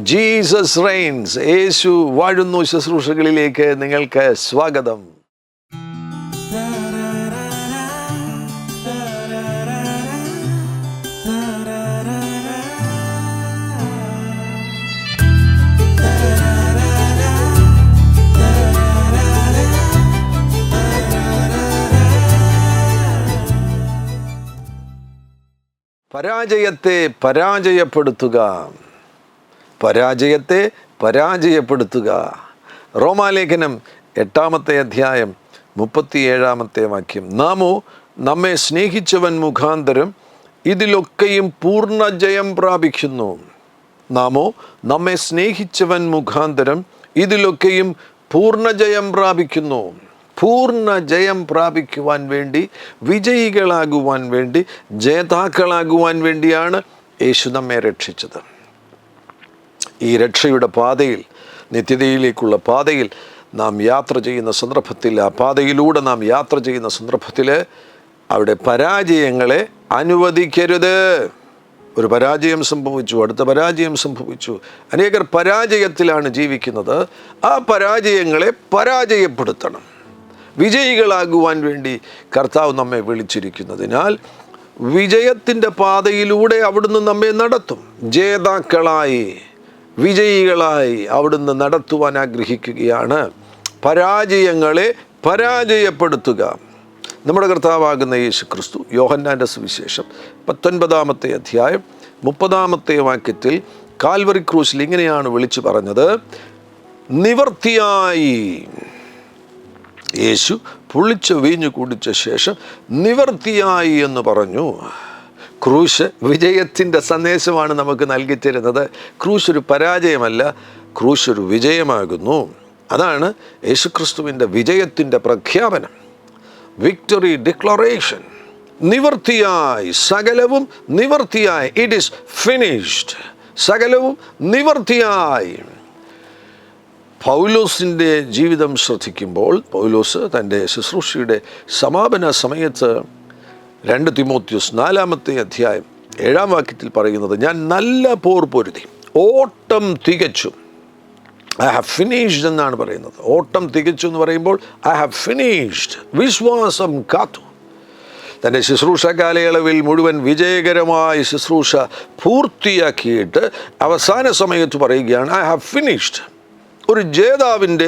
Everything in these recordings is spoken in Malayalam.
ജീസസ് റെയിൻസ്, യേശു വാഴുന്നു ശുശ്രൂഷകളിലേക്ക് നിങ്ങൾക്ക് സ്വാഗതം. പരാജയത്തെ പരാജയപ്പെടുത്തുക, പരാജയത്തെ പരാജയപ്പെടുത്തുക. റോമാലേഖനം 8-ാമത്തെ അധ്യായം 37-ാമത്തെ വാക്യം. നാമോ നമ്മെ സ്നേഹിച്ചവൻ മുഖാന്തരം ഇതിലൊക്കെയും പൂർണ്ണ ജയം പ്രാപിക്കുന്നു. നാമോ നമ്മെ സ്നേഹിച്ചവൻ മുഖാന്തരം ഇതിലൊക്കെയും പൂർണ്ണ ജയം പ്രാപിക്കുന്നു. പൂർണ്ണ ജയം പ്രാപിക്കുവാൻ വേണ്ടി, വിജയികളാകുവാൻ വേണ്ടി, ജേതാക്കളാകുവാൻ വേണ്ടിയാണ് യേശു നമ്മെ രക്ഷിച്ചത്. ഈ രക്ഷയുടെ പാതയിൽ, നിത്യതയിലേക്കുള്ള പാതയിൽ നാം യാത്ര ചെയ്യുന്ന സന്ദർഭത്തിൽ, ആ പാതയിലൂടെ നാം യാത്ര ചെയ്യുന്ന സന്ദർഭത്തിൽ അവിടെ പരാജയങ്ങളെ അനുവദിക്കരുത്. ഒരു പരാജയം സംഭവിച്ചു, അടുത്ത പരാജയം സംഭവിച്ചു. അനേകർ പരാജയത്തിലാണ് ജീവിക്കുന്നത്. ആ പരാജയങ്ങളെ പരാജയപ്പെടുത്തണം. വിജയികളാകുവാൻ വേണ്ടി കർത്താവ് നമ്മെ വിളിച്ചിരിക്കുന്നതിനാൽ വിജയത്തിൻ്റെ പാതയിലൂടെ അവിടുന്ന് നമ്മെ നടത്തും. ജേതാക്കളായി, വിജയികളായി അവിടുന്ന് നടത്തുവാൻ ആഗ്രഹിക്കുകയാണ്. പരാജയങ്ങളെ പരാജയപ്പെടുത്തുക. നമ്മുടെ കർത്താവാകുന്ന യേശു ക്രിസ്തു യോഹന്നാൻ്റെ സുവിശേഷം 19-ാമത്തെ അധ്യായം 30-ാമത്തെ വാക്യത്തിൽ കാൽവറി ക്രൂശിൽ ഇങ്ങനെയാണ് വിളിച്ചു പറഞ്ഞത്. നിവർത്തിയായി. യേശു പുളിച്ച വീഞ്ഞു കുടിച്ച ശേഷം നിവർത്തിയായി എന്ന് പറഞ്ഞു. ക്രൂശ് വിജയത്തിൻ്റെ സന്ദേശമാണ് നമുക്ക് നൽകിത്തരുന്നത്. ക്രൂശ് ഒരു പരാജയമല്ല, ക്രൂശ് ഒരു വിജയമാകുന്നു. അതാണ് യേശുക്രിസ്തുവിൻ്റെ വിജയത്തിൻ്റെ പ്രഖ്യാപനം, വിക്ടറി ഡിക്ലറേഷൻ. നിവർത്തിയായി, സകലവും നിവർത്തിയായി. It is finished. സകലവും നിവർത്തിയായി. പൗലോസിൻ്റെ ജീവിതം ശ്രദ്ധിക്കുമ്പോൾ, പൗലോസ് തൻ്റെ ശുശ്രൂഷയുടെ സമാപന സമയത്ത് 2 തിമോത്തിയോസ് 4-ാമത്തെ അധ്യായം 7-ാം വാക്യത്തിൽ പറയുന്നത്, ഞാൻ നല്ല പോർ പൊരുതി, ഓട്ടം തികച്ചു. ഐ ഹാവ് ഫിനിഷ്ഡ് എന്നാണ് പറയുന്നത്. ഓട്ടം തികച്ചു എന്ന് പറയുമ്പോൾ ഐ ഹാവ് ഫിനിഷ്ഡ്. വിശ്വാസം കാത്തു. തൻ്റെ ശുശ്രൂഷ കാലയളവിൽ മുഴുവൻ വിജയകരമായ ശുശ്രൂഷ പൂർത്തിയാക്കിയിട്ട് അവസാന സമയത്ത് പറയുകയാണ് ഐ ഹാവ് ഫിനിഷ്ഡ്. ഒരു ജേതാവിൻ്റെ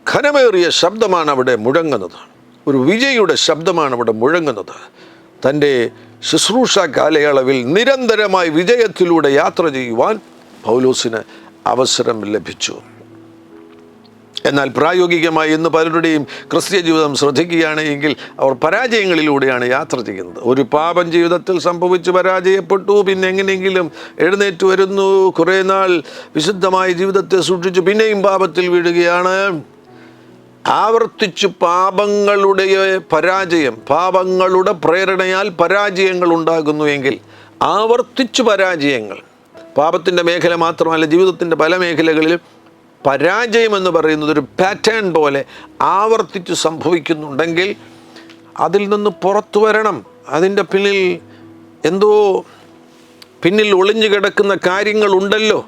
ഘനമേറിയ ശബ്ദമാണ് അവിടെ മുഴങ്ങുന്നത്. ഒരു വിജയിയുടെ ശബ്ദമാണ് അവിടെ മുഴങ്ങുന്നത്. തൻ്റെ ശുശ്രൂഷ കാലയളവിൽ നിരന്തരമായി വിജയത്തിലൂടെ യാത്ര ചെയ്യുവാൻ പൗലോസിന് അവസരം ലഭിച്ചു. എന്നാൽ പ്രായോഗികമായി ഇന്ന് പലരുടെയും ക്രിസ്തീയ ജീവിതം ശ്രദ്ധിക്കുകയാണെങ്കിൽ അവർ പരാജയങ്ങളിലൂടെയാണ് യാത്ര ചെയ്യുന്നത്. ഒരു പാപം ജീവിതത്തിൽ സംഭവിച്ച് പരാജയപ്പെട്ടു, പിന്നെ എങ്ങനെയെങ്കിലും എഴുന്നേറ്റ് വരുന്നു, കുറേ നാൾ വിശുദ്ധമായ ജീവിതത്തെ സൂക്ഷിച്ചു, പിന്നെയും പാപത്തിൽ വീഴുകയാണ്. ആവർത്തിച്ച് പാപങ്ങളുടെ പരാജയം, പാപങ്ങളുടെ പ്രേരണയാൽ പരാജയങ്ങൾ ഉണ്ടാകുന്നു എങ്കിൽ, ആവർത്തിച്ച് പരാജയങ്ങൾ, പാപത്തിൻ്റെ മേഖല മാത്രമല്ല ജീവിതത്തിൻ്റെ പല മേഖലകളിലും പരാജയം എന്ന് പറയുന്നത് ഒരു പാറ്റേൺ പോലെ ആവർത്തിച്ച് സംഭവിക്കുന്നുണ്ടെങ്കിൽ അതിൽ നിന്ന് പുറത്തു വരണം. അതിൻ്റെ പിന്നിൽ ഒളിഞ്ഞു കിടക്കുന്ന കാര്യങ്ങളുണ്ടല്ലോ.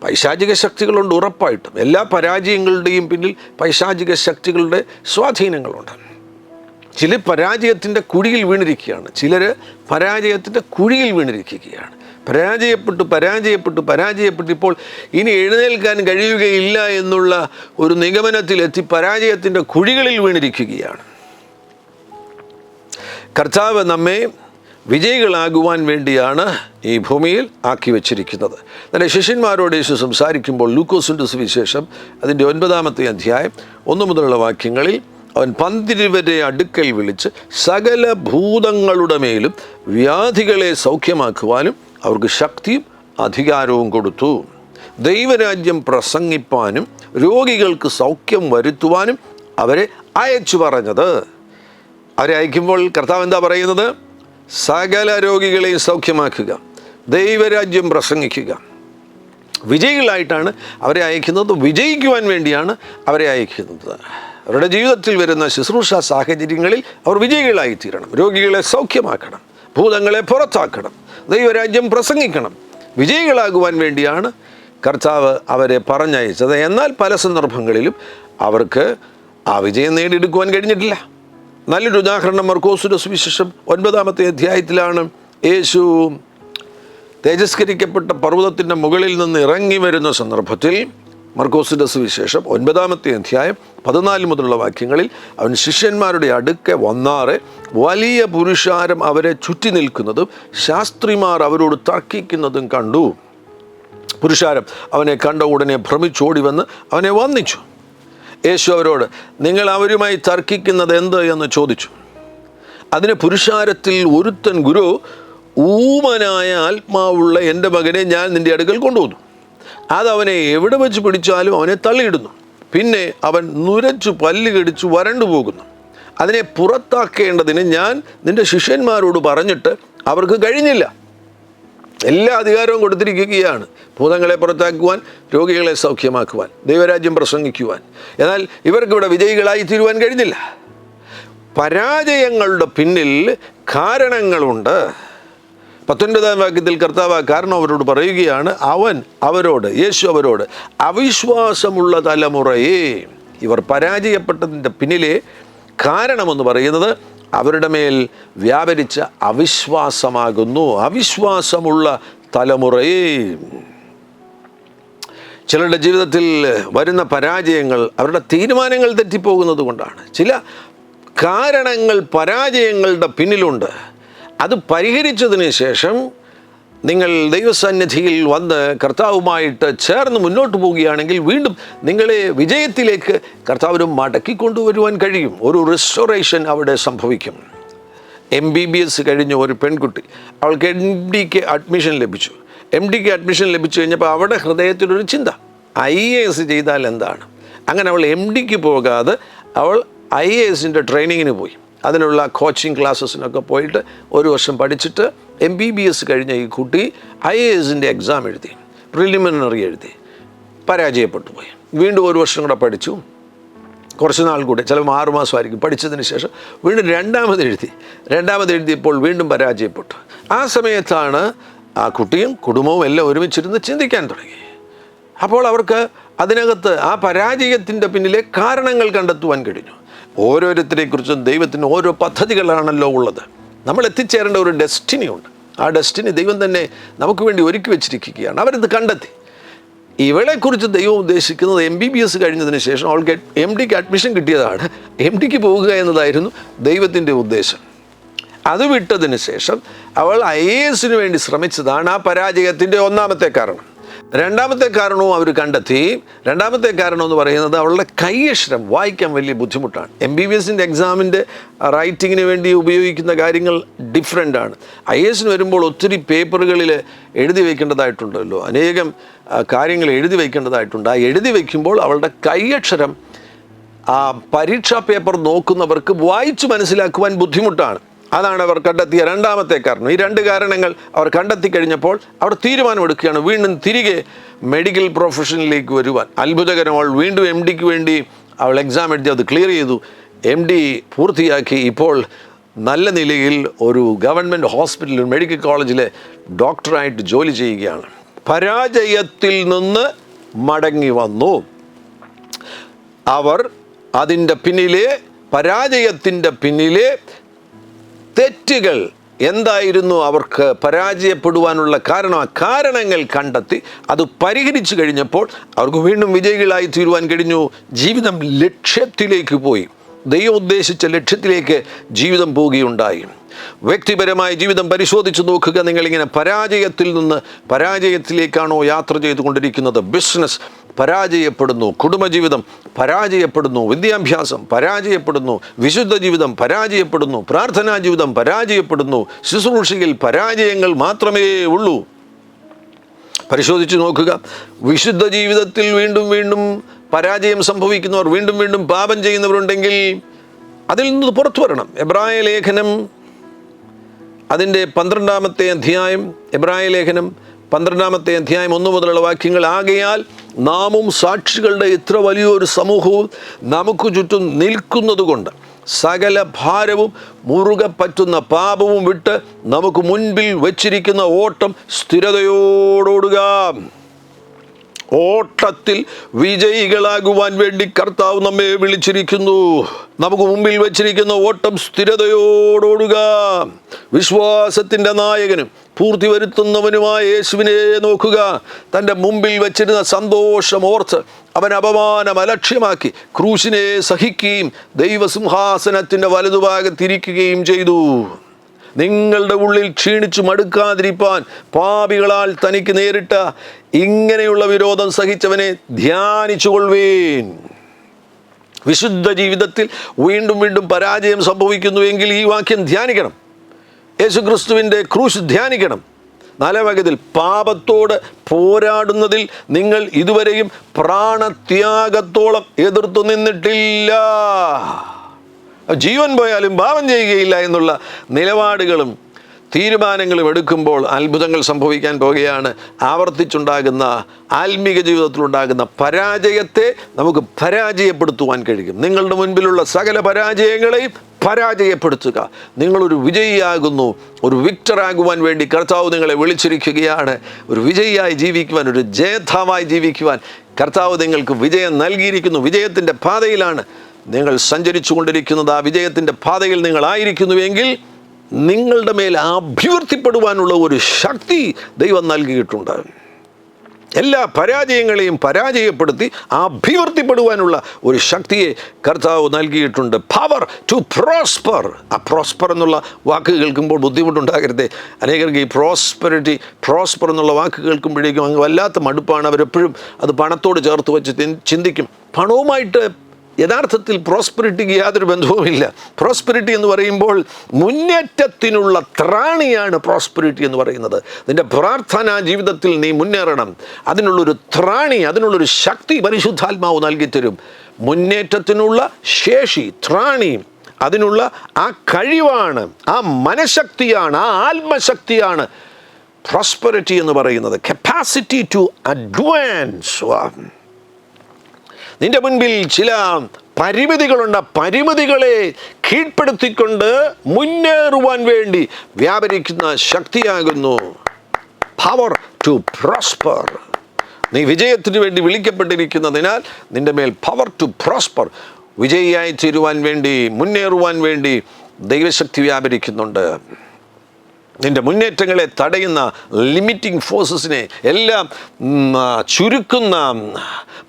പൈശാചിക ശക്തികളുണ്ട് ഉറപ്പായിട്ടും. എല്ലാ പരാജയങ്ങളുടെയും പിന്നിൽ പൈശാചിക ശക്തികളുടെ സ്വാധീനങ്ങളുണ്ട്. ചിലർ പരാജയത്തിൻ്റെ കുഴിയിൽ വീണിരിക്കുകയാണ്, ചിലർ പരാജയത്തിൻ്റെ കുഴിയിൽ വീണിരിക്കുകയാണ്. പരാജയപ്പെട്ട് ഇപ്പോൾ ഇനി എഴുന്നേൽക്കാൻ കഴിയുകയില്ല എന്നുള്ള ഒരു നിഗമനത്തിലെത്തി പരാജയത്തിൻ്റെ കുഴികളിൽ വീണിരിക്കുകയാണ്. കർത്താവ് നമ്മെ വിജയികളാകുവാൻ വേണ്ടിയാണ് ഈ ഭൂമിയിൽ ആക്കി വച്ചിരിക്കുന്നത്. തൻ്റെ ശിഷ്യന്മാരോട് യേശു സംസാരിക്കുമ്പോൾ ലൂക്കോസിൻ്റെ സുവിശേഷം അതിൻ്റെ 9-ാമത്തെ അധ്യായം 1 മുതലുള്ള വാക്യങ്ങളിൽ അവൻ 12 അടുക്കൽ വിളിച്ച് സകല ഭൂതങ്ങളുടെ മേലും വ്യാധികളെ സൗഖ്യമാക്കുവാനും അവർക്ക് ശക്തിയും അധികാരവും കൊടുത്തു. ദൈവരാജ്യം പ്രസംഗിപ്പാനും രോഗികൾക്ക് സൗഖ്യം വരുത്തുവാനും അവരെ അയച്ചു പറഞ്ഞത്. അവരെ അയക്കുമ്പോൾ കർത്താവ് എന്താ പറയുന്നത്? സകല രോഗികളെയും സൗഖ്യമാക്കുക, ദൈവരാജ്യം പ്രസംഗിക്കുക. വിജയികളായിട്ടാണ് അവരെ അയക്കുന്നത്, വിജയിക്കുവാൻ വേണ്ടിയാണ് അവരെ അയക്കുന്നത്. അവരുടെ ജീവിതത്തിൽ വരുന്ന ശുശ്രൂഷ സാഹചര്യങ്ങളിൽ അവർ വിജയികളായിത്തീരണം. രോഗികളെ സൗഖ്യമാക്കണം, ഭൂതങ്ങളെ പുറത്താക്കണം, ദൈവരാജ്യം പ്രസംഗിക്കണം. വിജയികളാകുവാൻ വേണ്ടിയാണ് കർത്താവ് അവരെ പറഞ്ഞയച്ചത്. എന്നാൽ പല സന്ദർഭങ്ങളിലും അവർക്ക് ആ വിജയം നേടിയെടുക്കുവാൻ കഴിഞ്ഞിട്ടില്ല. നല്ലൊരു ഉദാഹരണം മർക്കോസിന്റെ സുവിശേഷം 9-ാമത്തെ അധ്യായത്തിലാണ്. യേശു തേജസ്കരിക്കപ്പെട്ട പർവ്വതത്തിൻ്റെ മുകളിൽ നിന്ന് ഇറങ്ങി വരുന്ന സന്ദർഭത്തിൽ മർക്കോസിന്റെ സുവിശേഷം 9-ാമത്തെ അധ്യായം 14 മുതലുള്ള വാക്യങ്ങളിൽ അവൻ ശിഷ്യന്മാരുടെ അടുക്കെ വന്നാറെ വലിയ പുരുഷാരം അവരെ ചുറ്റി നിൽക്കുന്നതും ശാസ്ത്രിമാർ അവരോട് തർക്കിക്കുന്നതും കണ്ടു. പുരുഷാരം അവനെ കണ്ട ഉടനെ ഭ്രമിച്ചോടി വന്ന് അവനെ വന്ദിച്ചു. യേശു അവരോട്, നിങ്ങൾ അവരുമായി തർക്കിക്കുന്നത് എന്ത് എന്ന് ചോദിച്ചു. അതിന് പുരുഷാരത്തിൽ ഒരുത്തൻ, ഗുരു, ഊമനായ ആത്മാവുള്ള എൻ്റെ മകനെ ഞാൻ നിൻ്റെ അടുക്കൽ കൊണ്ടുവന്നു. അതവനെ എവിടെ വെച്ച് പിടിച്ചാലും അവനെ തള്ളിയിടുന്നു. പിന്നെ അവൻ നുരച്ചു പല്ല് കടിച്ചു വരണ്ടു പോകുന്നു. അതിനെ പുറത്താക്കേണ്ടതിന് ഞാൻ നിൻ്റെ ശിഷ്യന്മാരോട് പറഞ്ഞിട്ട് അവർക്ക് കഴിഞ്ഞില്ല. എല്ലാ അധികാരവും കൊടുത്തിരിക്കുകയാണ്, ഭൂതങ്ങളെ പുറത്താക്കുവാൻ, രോഗികളെ സൗഖ്യമാക്കുവാൻ, ദൈവരാജ്യം പ്രസംഗിക്കുവാൻ. എന്നാൽ ഇവർക്കിവിടെ വിജയികളായി തീരുവാൻ കഴിഞ്ഞില്ല. പരാജയങ്ങളുടെ പിന്നിൽ കാരണങ്ങളുണ്ട്. 19-ാം വാക്യത്തിൽ കർത്താവ് കാരണം അവരോട് പറയുകയാണ്, യേശു അവരോട്, അവിശ്വാസമുള്ള തലമുറയെ. ഇവർ പരാജയപ്പെട്ടതിൻ്റെ പിന്നിലെ കാരണമെന്ന് പറയുന്നത് അവരുടെ മേൽ വ്യാപരിച്ച അവിശ്വാസമാകുന്നു. അവിശ്വാസമുള്ള തലമുറയെ. ചിലരുടെ ജീവിതത്തിൽ വരുന്ന പരാജയങ്ങൾ അവരുടെ തീരുമാനങ്ങൾ തെറ്റിപ്പോകുന്നത് കൊണ്ടാണ്. ചില കാരണങ്ങൾ പരാജയങ്ങളുടെ പിന്നിലുണ്ട്. അത് പരിഹരിച്ചതിന് ശേഷം നിങ്ങൾ ദൈവസന്നിധിയിൽ വന്ന് കർത്താവുമായിട്ട് ചേർന്ന് മുന്നോട്ട് പോവുകയാണെങ്കിൽ വീണ്ടും നിങ്ങളെ വിജയത്തിലേക്ക് കർത്താവിനും മടക്കിക്കൊണ്ടുവരുവാൻ കഴിയും. ഒരു റിസ്റ്റോറേഷൻ അവിടെ സംഭവിക്കും. MBBS കഴിഞ്ഞ ഒരു പെൺകുട്ടി, അവൾക്ക് MD അഡ്മിഷൻ ലഭിച്ചു. MD അഡ്മിഷൻ ലഭിച്ചു കഴിഞ്ഞപ്പോൾ അവിടെ ഹൃദയത്തിലൊരു ചിന്ത, IAS ചെയ്താൽ എന്താണ്? അങ്ങനെ അവൾ MD പോകാതെ അവൾ IAS ട്രെയിനിങ്ങിന് പോയി. അതിനുള്ള കോച്ചിങ് ക്ലാസ്സസിനൊക്കെ പോയിട്ട് 1 വർഷം പഠിച്ചിട്ട് MBBS കഴിഞ്ഞ ഈ കുട്ടി IAS എക്സാം എഴുതി, പ്രിലിമിനറി എഴുതി, പരാജയപ്പെട്ടു പോയി. വീണ്ടും 1 വർഷം കൂടെ പഠിച്ചു, കുറച്ച് നാൾ കൂടെ, ചിലപ്പോൾ 6 മാസമായിരിക്കും. പഠിച്ചതിന് ശേഷം വീണ്ടും രണ്ടാമത് എഴുതിയപ്പോൾ വീണ്ടും പരാജയപ്പെട്ടു. ആ സമയത്താണ് ആ കുട്ടിയും കുടുംബവും എല്ലാം ഒരുമിച്ചിരുന്ന് ചിന്തിക്കാൻ തുടങ്ങി. അപ്പോൾ അവർക്ക് അതിനകത്ത് ആ പരാജയത്തിൻ്റെ പിന്നിലെ കാരണങ്ങൾ കണ്ടെത്തുവാൻ കഴിഞ്ഞു. ഓരോരുത്തരെക്കുറിച്ചും ദൈവത്തിന് ഓരോ പദ്ധതികളാണല്ലോ ഉള്ളത്. നമ്മൾ എത്തിച്ചേരേണ്ട ഒരു ഡെസ്റ്റിനി ഉണ്ട്. ആ ഡെസ്റ്റിനി ദൈവം തന്നെ നമുക്ക് വേണ്ടി ഒരുക്കി വെച്ചിരിക്കുകയാണ്. അവരിത് കണ്ടെത്തി. ഇവളെക്കുറിച്ച് ദൈവം ഉദ്ദേശിക്കുന്നത് MBBS കഴിഞ്ഞതിന് ശേഷം അവൾക്ക് MD അഡ്മിഷൻ കിട്ടിയതാണ്. MD പോവുക എന്നതായിരുന്നു ദൈവത്തിൻ്റെ ഉദ്ദേശം. അത് വിട്ടതിന് ശേഷം അവൾ IAS വേണ്ടി ശ്രമിച്ചതാണ് ആ പരാജയത്തിൻ്റെ ഒന്നാമത്തെ കാരണം. രണ്ടാമത്തെ കാരണവും അവർ കണ്ടെത്തി. രണ്ടാമത്തെ കാരണം എന്ന് പറയുന്നത് അവളുടെ കൈയക്ഷരം വായിക്കാൻ വലിയ ബുദ്ധിമുട്ടാണ്. MBBS എക്സാമിൻ്റെ റൈറ്റിങ്ങിന് വേണ്ടി ഉപയോഗിക്കുന്ന കാര്യങ്ങൾ ഡിഫറെൻ്റ് ആണ്. IAS വരുമ്പോൾ ഒത്തിരി പേപ്പറുകളിൽ എഴുതി വയ്ക്കേണ്ടതായിട്ടുണ്ടല്ലോ, അനേകം കാര്യങ്ങൾ എഴുതി വയ്ക്കേണ്ടതായിട്ടുണ്ട്. ആ എഴുതി വയ്ക്കുമ്പോൾ അവളുടെ കൈയക്ഷരം ആ പരീക്ഷാ പേപ്പർ നോക്കുന്നവർക്ക് വായിച്ചു മനസ്സിലാക്കുവാൻ ബുദ്ധിമുട്ടാണ്. അതാണ് അവർ കണ്ടെത്തിയ രണ്ടാമത്തെ കാരണം. ഈ 2 കാരണങ്ങൾ അവർ കണ്ടെത്തി കഴിഞ്ഞപ്പോൾ അവർ തീരുമാനമെടുക്കുകയാണ് വീണ്ടും തിരികെ മെഡിക്കൽ പ്രൊഫഷനിലേക്ക് വരുവാൻ. അത്ഭുതകരമായി വീണ്ടും MD വേണ്ടി അവൾ എക്സാം എഴുതി, അത് ക്ലിയർ ചെയ്തു, MD പൂർത്തിയാക്കി. ഇപ്പോൾ നല്ല നിലയിൽ ഒരു ഗവൺമെൻറ് ഹോസ്പിറ്റലിൽ, മെഡിക്കൽ കോളേജിലെ ഡോക്ടറായിട്ട് ജോലി ചെയ്യുകയാണ്. പരാജയത്തിൽ നിന്ന് മടങ്ങി വന്നു. അവർ അതിൻ്റെ പിന്നിലെ, പരാജയത്തിൻ്റെ പിന്നിലെ തെറ്റുകൾ എന്തായിരുന്നു അവർക്ക് പരാജയപ്പെടുവാനുള്ള കാരണം, ആ കാരണങ്ങൾ കണ്ടെത്തി അത് പരിഹരിച്ചു കഴിഞ്ഞപ്പോൾ അവർക്ക് വീണ്ടും വിജയികളായി തീരുവാൻ കഴിഞ്ഞു. ജീവിതം ലക്ഷ്യത്തിലേക്ക് പോയി. ദൈവം ഉദ്ദേശിച്ച ലക്ഷ്യത്തിലേക്ക് ജീവിതം പോവുകയുണ്ടായി. വ്യക്തിപരമായ ജീവിതം പരിശോധിച്ച് നോക്കുക. നിങ്ങളിങ്ങനെ പരാജയത്തിൽ നിന്ന് പരാജയത്തിലേക്കാണോ യാത്ര ചെയ്തുകൊണ്ടിരിക്കുന്നത്? ബിസിനസ് പരാജയപ്പെടുന്നു, കുടുംബജീവിതം പരാജയപ്പെടുന്നു, വിദ്യാഭ്യാസം പരാജയപ്പെടുന്നു, വിശുദ്ധ ജീവിതം പരാജയപ്പെടുന്നു, പ്രാർത്ഥനാ ജീവിതം പരാജയപ്പെടുന്നു, ശുശ്രൂഷയിൽ പരാജയങ്ങൾ മാത്രമേ ഉള്ളൂ. പരിശോധിച്ച് നോക്കുക. വിശുദ്ധ ജീവിതത്തിൽ വീണ്ടും വീണ്ടും പരാജയം സംഭവിക്കുന്നവർ, വീണ്ടും വീണ്ടും പാപം ചെയ്യുന്നവരുണ്ടെങ്കിൽ അതിൽ നിന്ന് പുറത്തു വരണം. എബ്രായ ലേഖനം അതിൻ്റെ 12-ാമത്തെ അധ്യായം, എബ്രായ ലേഖനം 12-ാമത്തെ അധ്യായം 1 മുതലുള്ള വാക്യങ്ങൾ. ആകയാൽ നാമും സാക്ഷികളുടെ ഇത്ര വലിയൊരു സമൂഹവും നമുക്ക് ചുറ്റും നിൽക്കുന്നതുകൊണ്ട് സകല ഭാരവും മുറുകെ പറ്റുന്ന പാപവും വിട്ട് നമുക്ക് മുൻപിൽ വച്ചിരിക്കുന്ന ഓട്ടം സ്ഥിരതയോടോടുക. ഓട്ടത്തിൽ വിജയികളാകുവാൻ വേണ്ടി കർത്താവ് നമ്മെ വിളിച്ചിരിക്കുന്നു. നമുക്ക് മുമ്പിൽ വച്ചിരിക്കുന്ന ഓട്ടം സ്ഥിരതയോടോടുക. വിശ്വാസത്തിൻ്റെ നായകനും പൂർത്തി വരുത്തുന്നവനുമായ യേശുവിനെ നോക്കുക. തൻ്റെ മുമ്പിൽ വച്ചിരുന്ന സന്തോഷം ഓർത്ത് അവൻ അപമാനം അലക്ഷ്യമാക്കി ക്രൂശിനെ സഹിക്കുകയും ദൈവസിംഹാസനത്തിൻ്റെ വലതുഭാഗത്തിരിക്കുകയും ചെയ്തു. നിങ്ങളുടെ ഉള്ളിൽ ക്ഷീണിച്ചു മടുക്കാതിരിപ്പാൻ പാപികളാൽ തനിക്ക് നേരിട്ട ഇങ്ങനെയുള്ള വിരോധം സഹിച്ചവനെ ധ്യാനിച്ചുകൊള്ളുവീൻ. വിശുദ്ധ ജീവിതത്തിൽ വീണ്ടും വീണ്ടും പരാജയം സംഭവിക്കുന്നുവെങ്കിൽ ഈ വാക്യം ധ്യാനിക്കണം. യേശുക്രിസ്തുവിൻ്റെ ക്രൂശ് ധ്യാനിക്കണം. 4-ാം വാക്യത്തിൽ പാപത്തോട് പോരാടുന്നതിൽ നിങ്ങൾ ഇതുവരെയും പ്രാണത്യാഗത്തോളം എതിർത്തു നിന്നിട്ടില്ല. ജീവൻ പോയാലും പാപം ചെയ്യുകയില്ല എന്നുള്ള നിലപാടുകളും തീരുമാനങ്ങളും എടുക്കുമ്പോൾ അത്ഭുതങ്ങൾ സംഭവിക്കാൻ പോകുകയാണ്. ആവർത്തിച്ചുണ്ടാകുന്ന ആത്മീക ജീവിതത്തിലുണ്ടാകുന്ന പരാജയത്തെ നമുക്ക് പരാജയപ്പെടുത്തുവാൻ കഴിയും. നിങ്ങളുടെ മുൻപിലുള്ള സകല പരാജയങ്ങളെയും പരാജയപ്പെടുത്തുക. നിങ്ങളൊരു വിജയിയാകുന്നു. ഒരു വിക്ടറാകുവാൻ വേണ്ടി കർത്താവ് നിങ്ങളെ വിളിച്ചിരിക്കുകയാണ്. ഒരു വിജയിയായി ജീവിക്കുവാൻ, ഒരു ജേതാവായി ജീവിക്കുവാൻ കർത്താവ് നിങ്ങൾക്ക് വിജയം നൽകിയിരിക്കുന്നു. വിജയത്തിൻ്റെ പാതയിലാണ് നിങ്ങൾ സഞ്ചരിച്ചു കൊണ്ടിരിക്കുന്നത്. ആ വിജയത്തിൻ്റെ പാതയിൽ നിങ്ങളായിരിക്കുന്നുവെങ്കിൽ നിങ്ങളുടെ മേൽ അഭിവൃദ്ധിപ്പെടുവാനുള്ള ഒരു ശക്തി ദൈവം നൽകിയിട്ടുണ്ട്. എല്ലാ പരാജയങ്ങളെയും പരാജയപ്പെടുത്തി അഭിവൃദ്ധിപ്പെടുവാനുള്ള ഒരു ശക്തിയെ കർത്താവ് നൽകിയിട്ടുണ്ട്. Power to prosper. ആ പ്രോസ്പർ എന്നുള്ള വാക്ക് കേൾക്കുമ്പോൾ ബുദ്ധിമുട്ടുണ്ടാകരുത്. അനേകർക്ക് ഈ പ്രോസ്പർ എന്നുള്ള വാക്ക് കേൾക്കുമ്പോഴേക്കും അങ്ങ് വല്ലാത്ത മടുപ്പാണ്. അവരെപ്പോഴും അത് പണത്തോട് ചേർത്ത് വെച്ച് ചിന്തിക്കും. പണവുമായിട്ട് യഥാർത്ഥത്തിൽ പ്രോസ്പെരിറ്റിക്ക് യാതൊരു ബന്ധവുമില്ല. പ്രോസ്പെരിറ്റി എന്ന് പറയുമ്പോൾ മുന്നേറ്റത്തിനുള്ള ത്രാണിയാണ് പ്രോസ്പെരിറ്റി എന്ന് പറയുന്നത്. നിൻ്റെ പ്രാർത്ഥനാ ജീവിതത്തിൽ നീ മുന്നേറണം. അതിനുള്ളൊരു ത്രാണി, അതിനുള്ളൊരു ശക്തി പരിശുദ്ധാത്മാവ് നൽകിത്തരും. മുന്നേറ്റത്തിനുള്ള ശേഷി, ത്രാണി, അതിനുള്ള ആ കഴിവാണ്, ആ മനഃശക്തിയാണ്, ആ ആത്മശക്തിയാണ് പ്രോസ്പെരിറ്റി എന്ന് പറയുന്നത്. Capacity to advance. നിന്റെ മുൻപിൽ ചില പരിമിതികളുണ്ട്. പരിമിതികളെ കീഴ്പ്പെടുത്തിക്കൊണ്ട് മുന്നേറുവാൻ വേണ്ടി വ്യാപരിക്കുന്ന ശക്തിയാകുന്നു പവർ ടു പ്രോസ്പർ. നീ വിജയത്തിന് വേണ്ടി വിളിക്കപ്പെട്ടിരിക്കുന്നതിനാൽ നിന്റെ മേൽ പവർ ടു പ്രോസ്പർ, വിജയിയായി തീരുവാൻ വേണ്ടി, മുന്നേറുവാൻ വേണ്ടി ദൈവശക്തി വ്യാപരിക്കുന്നുണ്ട്. നിൻ്റെ മുന്നേറ്റങ്ങളെ തടയുന്ന ലിമിറ്റിംഗ് ഫോഴ്സസിനെ എല്ലാം ചുരുക്കുന്ന,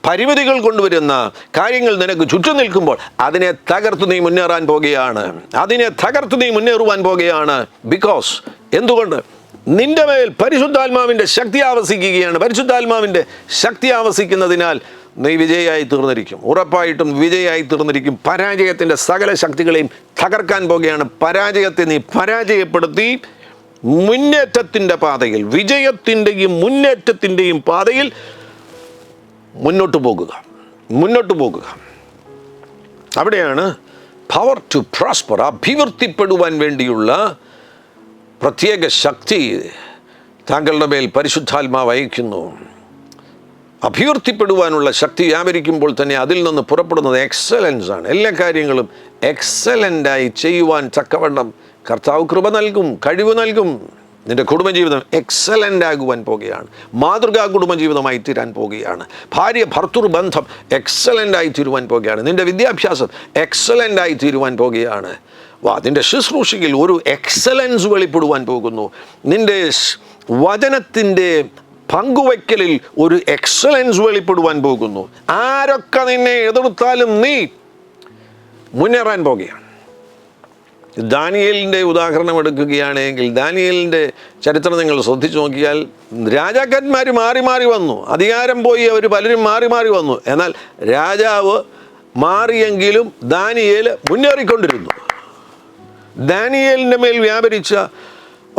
പരിമിതികൾ കൊണ്ടുവരുന്ന കാര്യങ്ങൾ നിനക്ക് ചുറ്റും നിൽക്കുമ്പോൾ അതിനെ തകർത്ത് നീ മുന്നേറാൻ പോകുകയാണ്. അതിനെ തകർത്ത് നീ മുന്നേറുവാൻ പോകുകയാണ്. ബിക്കോസ് എന്തുകൊണ്ട്? നിന്റെ മേൽ പരിശുദ്ധാത്മാവിൻ്റെ ശക്തി ആവസിക്കുകയാണ്. പരിശുദ്ധാത്മാവിൻ്റെ ശക്തി ആവസിക്കുന്നതിനാൽ നീ വിജയിയായി തീർന്നിരിക്കും. ഉറപ്പായിട്ടും വിജയിയായി തീർന്നിരിക്കും. പരാജയത്തിൻ്റെ സകല ശക്തികളെയും തകർക്കാൻ പോകുകയാണ്. പരാജയത്തെ നീ പരാജയപ്പെടുത്തി മുന്നേറ്റത്തിൻ്റെ പാതയിൽ, വിജയത്തിൻ്റെയും മുന്നേറ്റത്തിൻ്റെയും പാതയിൽ മുന്നോട്ട് പോകുക. അവിടെയാണ് പവർ ടു പ്രോസ്പർ, അഭിവൃദ്ധിപ്പെടുവാൻ വേണ്ടിയുള്ള പ്രത്യേക ശക്തി താങ്കളുടെ മേൽ പരിശുദ്ധാത്മാവ് അയക്കുന്നു. അഭിവൃദ്ധിപ്പെടുവാനുള്ള ശക്തി വ്യാപരിക്കുമ്പോൾ തന്നെ അതിൽ നിന്ന് പുറപ്പെടുന്നത് എക്സലൻസ് ആണ്. എല്ലാ കാര്യങ്ങളും എക്സലൻ്റായി ചെയ്യുവാൻ തക്കവണ്ണം കർത്താവ് കൃപ നൽകും, കഴിവ് നൽകും. നിൻ്റെ കുടുംബജീവിതം എക്സലൻ്റ് ആകുവാൻ പോകുകയാണ്. മാതൃകാ കുടുംബജീവിതമായി തീരാൻ പോകുകയാണ്. ഭാര്യ ഭർത്തൃ ബന്ധം എക്സലൻ്റായി തീരുവാൻ പോകുകയാണ്. നിൻ്റെ വിദ്യാഭ്യാസം എക്സലൻ്റായി തീരുവാൻ പോകുകയാണ്. നിൻ്റെ ശുശ്രൂഷയിൽ ഒരു എക്സലൻസ് വെളിപ്പെടുവാൻ പോകുന്നു. നിൻ്റെ വചനത്തിൻ്റെ പങ്കുവയ്ക്കലിൽ ഒരു എക്സലൻസ് വെളിപ്പെടുവാൻ പോകുന്നു. ആരൊക്കെ നിന്നെ എതിർത്താലും നീ മുന്നേറാൻ പോകുകയാണ്. ദാനിയേലിൻ്റെ ഉദാഹരണം എടുക്കുകയാണെങ്കിൽ, ദാനിയേലിൻ്റെ ചരിത്രം നിങ്ങൾ ശ്രദ്ധിച്ചു നോക്കിയാൽ രാജാക്കന്മാർ മാറി മാറി വന്നു. അധികാരം പോയി അവർ പലരും മാറി മാറി വന്നു. എന്നാൽ രാജാവ് മാറിയെങ്കിലും ദാനിയേൽ മുന്നേറിക്കൊണ്ടിരുന്നു. ദാനിയേലിൻ്റെ മേൽ വ്യാപരിച്ച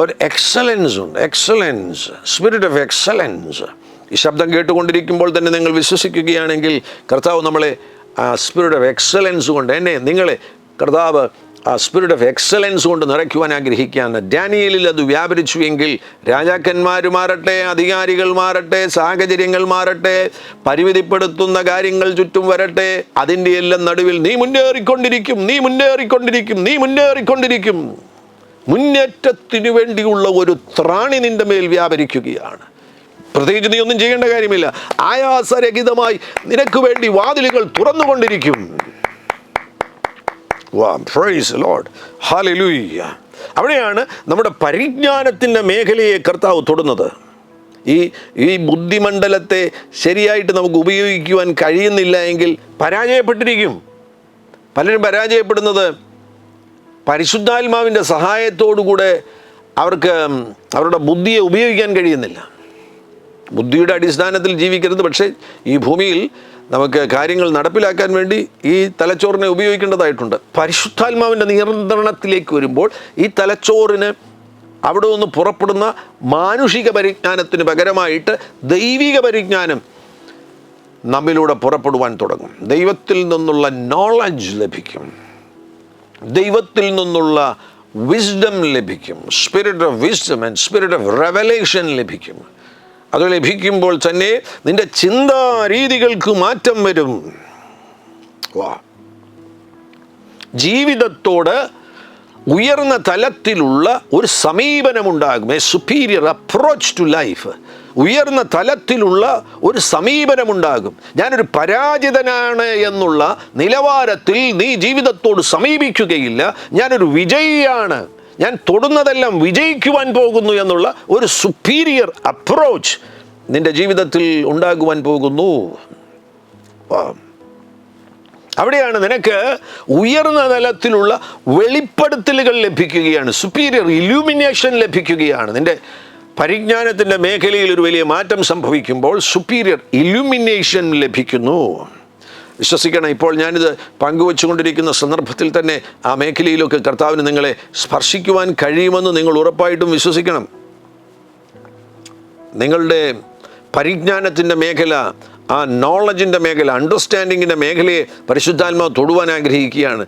ഒരു എക്സലൻസ് ഉണ്ട്. Excellence, spirit of excellence. ഈ ശബ്ദം കേട്ടുകൊണ്ടിരിക്കുമ്പോൾ തന്നെ നിങ്ങൾ വിശ്വസിക്കുകയാണെങ്കിൽ കർത്താവ് നമ്മളെ ആ സ്പിരിറ്റ് ഓഫ് എക്സലൻസ് കൊണ്ട്, നിങ്ങളെ കർത്താവ് ആ സ്പിരിറ്റ് ഓഫ് എക്സലൻസ് കൊണ്ട് നിറയ്ക്കുവാൻ ആഗ്രഹിക്കുകയാണ്. ഡാനിയേലിൽ അത് വ്യാപരിച്ചു എങ്കിൽ രാജാക്കന്മാർ മാറട്ടെ, അധികാരികൾ മാറട്ടെ, സാഹചര്യങ്ങൾ മാറട്ടെ, പരിമിതിപ്പെടുത്തുന്ന കാര്യങ്ങൾ ചുറ്റും വരട്ടെ, അതിൻ്റെ എല്ലാം നടുവിൽ നീ മുന്നേറിക്കൊണ്ടിരിക്കും. മുന്നേറ്റത്തിനു വേണ്ടിയുള്ള ഒരു ത്രാണി നിൻ്റെ മേൽ വ്യാപരിക്കുകയാണ്. പ്രത്യേകിച്ച് നീ ഒന്നും ചെയ്യേണ്ട കാര്യമില്ല. ആയാസരഹിതമായി നിനക്ക് വേണ്ടി വാതിലുകൾ തുറന്നുകൊണ്ടിരിക്കും. Praise the Lord. Hallelujah. അവിടെയാണ് നമ്മുടെ പരിജ്ഞാനത്തിൻ്റെ മേഖലയെ കർത്താവ് തൊടുന്നത്. ഈ ബുദ്ധിമണ്ഡലത്തെ ശരിയായിട്ട് നമുക്ക് ഉപയോഗിക്കുവാൻ കഴിയുന്നില്ല എങ്കിൽ പരാജയപ്പെട്ടിരിക്കും. പലരും പരാജയപ്പെടുന്നത് പരിശുദ്ധാത്മാവിൻ്റെ സഹായത്തോടുകൂടെ അവർക്ക് അവരുടെ ബുദ്ധിയെ ഉപയോഗിക്കാൻ കഴിയുന്നില്ല. ബുദ്ധിയുടെ അടിസ്ഥാനത്തിൽ ജീവിക്കരുത്, പക്ഷേ ഈ ഭൂമിയിൽ നമുക്ക് കാര്യങ്ങൾ നടപ്പിലാക്കാൻ വേണ്ടി ഈ തലച്ചോറിനെ ഉപയോഗിക്കേണ്ടതായിട്ടുണ്ട്. പരിശുദ്ധാത്മാവിൻ്റെ നിയന്ത്രണത്തിലേക്ക് വരുമ്പോൾ ഈ തലച്ചോറിന് അവിടെ നിന്ന് പുറപ്പെടുന്ന മാനുഷിക പരിജ്ഞാനത്തിന് പകരമായിട്ട് ദൈവിക പരിജ്ഞാനം നമ്മിലൂടെ പുറപ്പെടുവാൻ തുടങ്ങും. ദൈവത്തിൽ നിന്നുള്ള നോളജ് ലഭിക്കും, ദൈവത്തിൽ നിന്നുള്ള വിസ്ഡം ലഭിക്കും, spirit of wisdom and spirit of revelation ലഭിക്കും. അത് ലഭിക്കുമ്പോൾ തന്നെ നിന്റെ ചിന്താ രീതികൾക്ക് മാറ്റം വരും. ജീവിതത്തോട് ഉയർന്ന തലത്തിലുള്ള ഒരു സമീപനമുണ്ടാകും. A superior approach to life. ഉയർന്ന തലത്തിലുള്ള ഒരു സമീപനമുണ്ടാകും. ഞാനൊരു പരാജിതനാണ് എന്നുള്ള നിലവാരത്തിൽ നീ ജീവിതത്തോട് സമീപിക്കുകയില്ല. ഞാനൊരു വിജയിയാണ്, ഞാൻ തൊടുന്നതെല്ലാം വിജയിക്കുവാൻ പോകുന്നു എന്നുള്ള ഒരു സുപ്പീരിയർ അപ്രോച്ച് നിന്റെ ജീവിതത്തിൽ ഉണ്ടാകുവാൻ പോകുന്നു. അവിടെയാണ് നിനക്ക് ഉയർന്ന തലത്തിലുള്ള വെളിപ്പെടുത്തലുകൾ ലഭിക്കുകയാണ്, സുപ്പീരിയർ ഇലൂമിനേഷൻ ലഭിക്കുകയാണ്. നിന്റെ പരിജ്ഞാനത്തിൻ്റെ മേഖലയിൽ ഒരു വലിയ മാറ്റം സംഭവിക്കുമ്പോൾ സുപ്പീരിയർ ഇലൂമിനേഷൻ ലഭിക്കുന്നു. വിശ്വസിക്കണം, ഇപ്പോൾ ഞാനിത് പങ്കുവച്ചുകൊണ്ടിരിക്കുന്ന സന്ദർഭത്തിൽ തന്നെ ആ മേഖലയിലൊക്കെ കർത്താവിന് നിങ്ങളെ സ്പർശിക്കുവാൻ കഴിയുമെന്ന് നിങ്ങൾ ഉറപ്പായിട്ടും വിശ്വസിക്കണം. നിങ്ങളുടെ പരിജ്ഞാനത്തിൻ്റെ മേഖല, ആ നോളജിൻ്റെ മേഖല, അണ്ടർസ്റ്റാൻഡിങ്ങിൻ്റെ മേഖലയെ പരിശുദ്ധാത്മാവ് തൊടുവാൻ ആഗ്രഹിക്കുകയാണ്.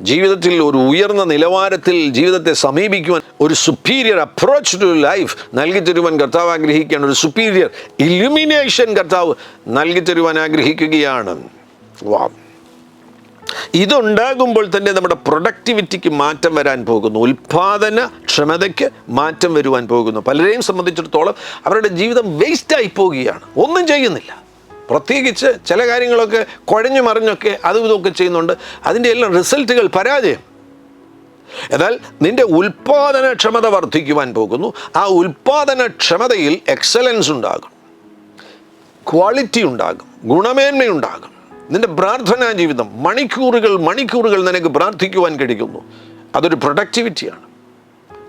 ജീവിതത്തിൽ ഒരു ഉയർന്ന നിലവാരത്തിൽ ജീവിതത്തെ സമീപിക്കുവാൻ ഒരു സുപ്പീരിയർ അപ്രോച്ച് ടു ലൈഫ് നൽകി തരുവാൻ കർത്താവ് ആഗ്രഹിക്കുകയാണ്. ഒരു സുപ്പീരിയർ ഇലുമിനേഷൻ കർത്താവ് നൽകി തരുവാൻ ആഗ്രഹിക്കുകയാണ്. ഇതുണ്ടാകുമ്പോൾ തന്നെ നമ്മുടെ പ്രൊഡക്ടിവിറ്റിക്ക് മാറ്റം വരാൻ പോകുന്നു, ഉൽപാദന ക്ഷമതയ്ക്ക് മാറ്റം വരുവാൻ പോകുന്നു. പലരെയും സംബന്ധിച്ചിടത്തോളം അവരുടെ ജീവിതം വേസ്റ്റായി പോവുകയാണ്, ഒന്നും ചെയ്യുന്നില്ല. പ്രത്യേകിച്ച് ചില കാര്യങ്ങളൊക്കെ കുഴഞ്ഞു മറിഞ്ഞൊക്കെ അതും ഇതൊക്കെ ചെയ്യുന്നുണ്ട്. അതിൻ്റെ എല്ലാം റിസൾട്ടുകൾ പരാജയം. എന്നാൽ നിന്റെ ഉൽപാദനക്ഷമത വർദ്ധിക്കുവാൻ പോകുന്നു. ആ ഉൽപാദനക്ഷമതയിൽ എക്സലൻസ് ഉണ്ടാകും, ക്വാളിറ്റി ഉണ്ടാകും, ഗുണമേന്മയുണ്ടാകും. നിന്റെ പ്രാർത്ഥനാ ജീവിതം മണിക്കൂറുകൾ നിനക്ക് പ്രാർത്ഥിക്കുവാൻ കഴിയുന്നു. അതൊരു പ്രൊഡക്ടിവിറ്റിയാണ്.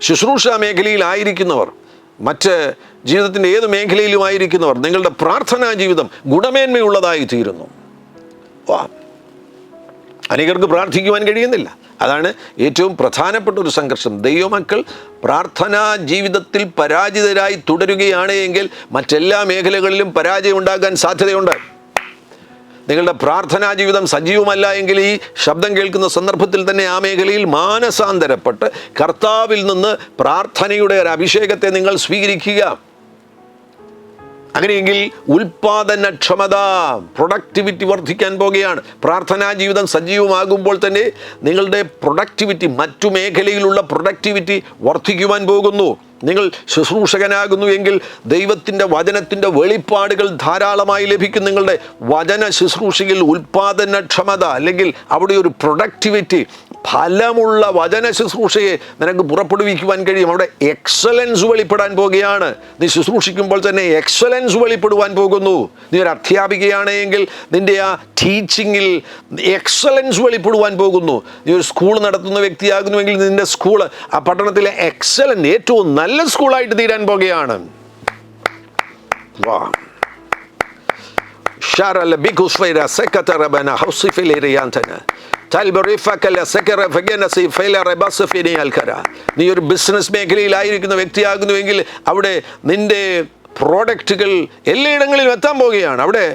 ശുശ്രൂഷ മേഖലയിലായിരിക്കുന്നവർ, മറ്റ് ജീവിതത്തിൻ്റെ ഏത് മേഖലയിലുമായിരിക്കുന്നവർ, നിങ്ങളുടെ പ്രാർത്ഥനാ ജീവിതം ഗുണമേന്മയുള്ളതായി തീരുന്നു. അനേകർക്ക് പ്രാർത്ഥിക്കുവാൻ കഴിയുന്നില്ല. അതാണ് ഏറ്റവും പ്രധാനപ്പെട്ട ഒരു സംഘർഷം. ദൈവമക്കൾ പ്രാർത്ഥനാ ജീവിതത്തിൽ പരാജിതരായി തുടരുകയാണ് എങ്കിൽ മറ്റെല്ലാ മേഖലകളിലും പരാജയം ഉണ്ടാകാൻ സാധ്യതയുണ്ട്. നിങ്ങളുടെ പ്രാർത്ഥനാ ജീവിതം സജീവമല്ല എങ്കിൽ ഈ ശബ്ദം കേൾക്കുന്ന സന്ദർഭത്തിൽ തന്നെ ആ മേഖലയിൽ മാനസാന്തരപ്പെട്ട് കർത്താവിൽ നിന്ന് പ്രാർത്ഥനയുടെ ഒരു അഭിഷേകത്തെ നിങ്ങൾ സ്വീകരിക്കുക. അങ്ങനെയെങ്കിൽ ഉൽപാദനക്ഷമത, പ്രൊഡക്ടിവിറ്റി വർദ്ധിക്കാൻ പോകുകയാണ്. പ്രാർത്ഥനാ ജീവിതം സജീവമാകുമ്പോൾ തന്നെ നിങ്ങളുടെ പ്രൊഡക്ടിവിറ്റി, മറ്റു മേഖലയിലുള്ള പ്രൊഡക്ടിവിറ്റി വർദ്ധിക്കുവാൻ പോകുന്നു. നിങ്ങൾ ശുശ്രൂഷകനാകുന്നു എങ്കിൽ ദൈവത്തിൻ്റെ വചനത്തിൻ്റെ വെളിപ്പാടുകൾ ധാരാളമായി ലഭിക്കും. നിങ്ങളുടെ വചന ശുശ്രൂഷയിൽ ഉൽപാദനക്ഷമത അല്ലെങ്കിൽ അവിടെ ഒരു പ്രൊഡക്ടിവിറ്റി, ഫലമുള്ള വചന ശുശ്രൂഷയെ നിനക്ക് പുറപ്പെടുവിക്കുവാൻ കഴിയും. അവിടെ എക്സലൻസ് വെളിപ്പെടാൻ പോകുകയാണ്. നീ ശുശ്രൂഷിക്കുമ്പോൾ തന്നെ എക്സലൻസ് വെളിപ്പെടുവാൻ പോകുന്നു. നീ ഒരു അധ്യാപികയാണ് എങ്കിൽ നിൻ്റെ ആ ടീച്ചിങ്ങിൽ എക്സലൻസ് വെളിപ്പെടുവാൻ പോകുന്നു. നീ ഒരു സ്കൂൾ നടത്തുന്ന വ്യക്തിയാകുന്നുവെങ്കിൽ നിൻ്റെ സ്കൂൾ ആ പട്ടണത്തിലെ എക്സലൻ്റ്, ഏറ്റവും നല്ല സ്കൂളായിട്ട് തീരാൻ പോകുകയാണ്. നീ ഒരു ബിസിനസ് മേഖലയിലായിരിക്കുന്ന വ്യക്തിയാകുന്നുവെങ്കിൽ അവിടെ നിന്റെ പ്രോഡക്റ്റുകൾ എല്ലായിടങ്ങളിലും എത്താൻ പോകുകയാണ്. അവിടെ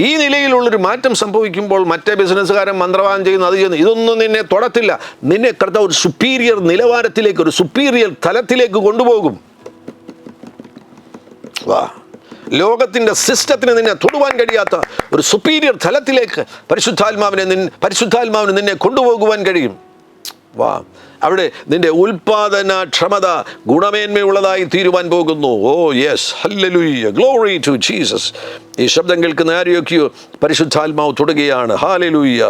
ഈ നിലയിലുള്ളൊരു മാറ്റം സംഭവിക്കുമ്പോൾ മറ്റേ ബിസിനസ്സുകാരൻ മന്ത്രവാദം ചെയ്യുന്നു, അത് ചെയ്യുന്നു, ഇതൊന്നും നിന്നെ തൊടത്തില്ല. നിന്നെ കർത്താവ് ഒരു സുപ്പീരിയർ നിലവാരത്തിലേക്ക്, ഒരു സുപ്പീരിയർ തലത്തിലേക്ക് കൊണ്ടുപോകും. ലോകത്തിൻ്റെ സിസ്റ്റത്തിന് നിന്നെ തൊടുവാൻ കഴിയാത്ത ഒരു സുപ്പീരിയർ തലത്തിലേക്ക് പരിശുദ്ധാത്മാവിന് നിന്നെ കൊണ്ടുപോകുവാൻ കഴിയും. വാ. അവിടെ നിന്റെ ഉൽപാദനക്ഷമത ഗുണമേന്മയുള്ളതായി തീരുവാൻ പോകുന്നു. Oh yes, hallelujah, glory to Jesus. ഈ ശബ്ദം കേൾക്കുന്ന ആരെയൊക്കെയോ പരിശുദ്ധാത്മാവ് തൊടുകയാണ്. Hallelujah,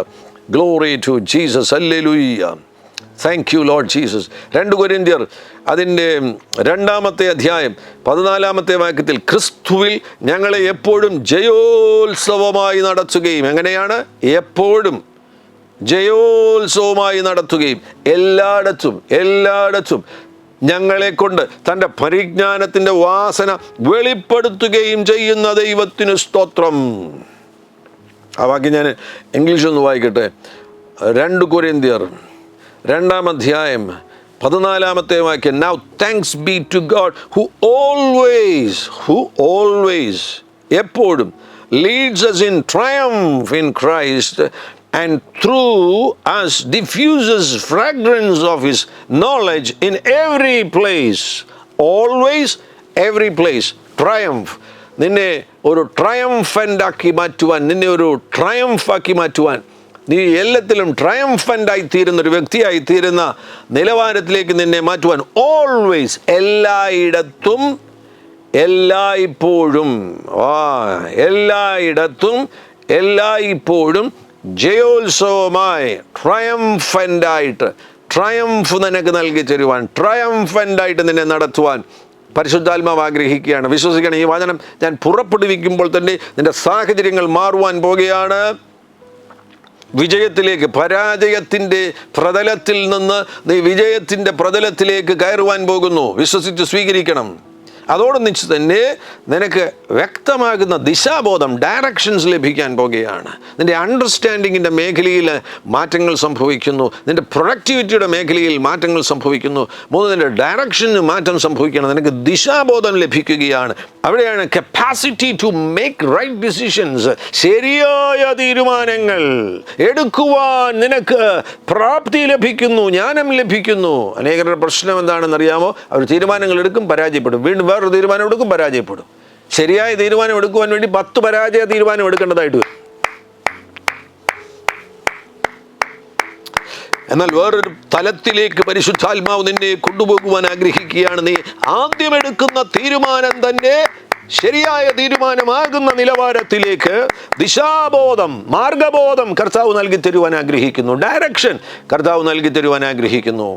glory to Jesus, hallelujah. Thank you Lord Jesus. 2 കൊരിന്ത്യർ അതിൻ്റെ 2-ാമത്തെ അധ്യായം 14-ാമത്തെ വാക്യത്തിൽ ക്രിസ്തുവിൽ ഞങ്ങളെ എപ്പോഴും ജയോത്സവമായി നടത്തുകയും, എങ്ങനെയാണ്? എപ്പോഴും ജയോത്സവമായി നടത്തുകയും എല്ലായിടത്തും ഞങ്ങളെ കൊണ്ട് തൻ്റെ പരിജ്ഞാനത്തിൻ്റെ വാസന വെളിപ്പെടുത്തുകയും ചെയ്യുന്ന ദൈവത്തിന് സ്തോത്രം. ആ വാക്യം ഞാൻ ഇംഗ്ലീഷൊന്ന് വായിക്കട്ടെ. 2 കൊരിന്ത്യർ 2-ാം അധ്യായം 14-ാമത്തെ വാക്യം. Now thanks be to God who always എപ്പോഴും leads us in triumph in Christ and through us diffuses fragrance of his knowledge in every place. Always, every place. Triumph. നിന്നെ ഒരു ട്രയംഫൻ്റ് ആക്കി മാറ്റുവാൻ, നിന്നെ ഒരു ട്രയംഫാക്കി മാറ്റുവാൻ, നീ എല്ലാത്തിലും ട്രയംഫൻ്റായി തീരുന്ന ഒരു വ്യക്തിയായി തീരുന്ന നിലവാരത്തിലേക്ക് നിന്നെ മാറ്റുവാൻ ഓൾവേസ്, എല്ലായിടത്തും എല്ലായ്പ്പോഴും, എല്ലായിടത്തും എല്ലായ്പ്പോഴും ജയോത്സവമായി ട്രയംഫൻ്റായിട്ട്, ട്രയംഫ് നിനക്ക് നൽകി തരുവാൻ, ട്രയംഫൻ്റായിട്ട് നിന്നെ നടത്തുവാൻ പരിശുദ്ധാത്മാവ് ആഗ്രഹിക്കുകയാണ്. വിശ്വസിക്കണം, ഈ വചനം ഞാൻ പുറപ്പെടുവിക്കുമ്പോൾ തന്നെ നിന്റെ സാഹചര്യങ്ങൾ മാറുവാൻ പോകുകയാണ്. വിജയത്തിലേക്ക്, പരാജയത്തിൻ്റെ പ്രതലത്തിൽ നിന്ന് നീ വിജയത്തിൻ്റെ പ്രതലത്തിലേക്ക് കയറുവാൻ പോകുന്നു. വിശ്വസിച്ച് സ്വീകരിക്കണം. അതോടൊന്നിച്ച് തന്നെ നിനക്ക് വ്യക്തമാകുന്ന ദിശാബോധം, ഡയറക്ഷൻസ് ലഭിക്കാൻ പോകുകയാണ്. നിൻ്റെ അണ്ടർസ്റ്റാൻഡിങ്ങിൻ്റെ മേഖലയിൽ മാറ്റങ്ങൾ സംഭവിക്കുന്നു. നിൻ്റെ പ്രൊഡക്ടിവിറ്റിയുടെ മേഖലയിൽ മാറ്റങ്ങൾ സംഭവിക്കുന്നു. 3, നിൻ്റെ ഡയറക്ഷന് മാറ്റം സംഭവിക്കണം. നിനക്ക് ദിശാബോധം ലഭിക്കുകയാണ്. അവിടെയാണ് capacity to make right decisions, ശരിയായ തീരുമാനങ്ങൾ എടുക്കുവാൻ നിനക്ക് പ്രാപ്തി ലഭിക്കുന്നു, ജ്ഞാനം ലഭിക്കുന്നു. അനേകരുടെ പ്രശ്നം എന്താണെന്നറിയാമോ? അവർ തീരുമാനങ്ങൾ എടുക്കും, പരാജയപ്പെടും. വീണ്ടും വേറൊരു തീരുമാനം എടുക്കും, പരാജയപ്പെടും. ശരിയായ തീരുമാനം എടുക്കുവാൻ വേണ്ടി 10 പരാജയ തീരുമാനം എടുക്കേണ്ടതായിട്ട് വരും. എന്നാൽ വേറൊരു തലത്തിലേക്ക് പരിശുദ്ധാത്മാവ് നിന്നെ കൊണ്ടുപോകുവാൻ ആഗ്രഹിക്കുകയാണ്. നീ ആദ്യം എടുക്കുന്ന തീരുമാനം തന്നെ ശരിയായ തീരുമാനമാകുന്ന നിലവാരത്തിലേക്ക് ദിശാബോധം, മാർഗബോധം കർത്താവ് നൽകി തരുവാൻ ആഗ്രഹിക്കുന്നു. ഡയറക്ഷൻ കർത്താവ് നൽകി തരുവാൻ ആഗ്രഹിക്കുന്നു.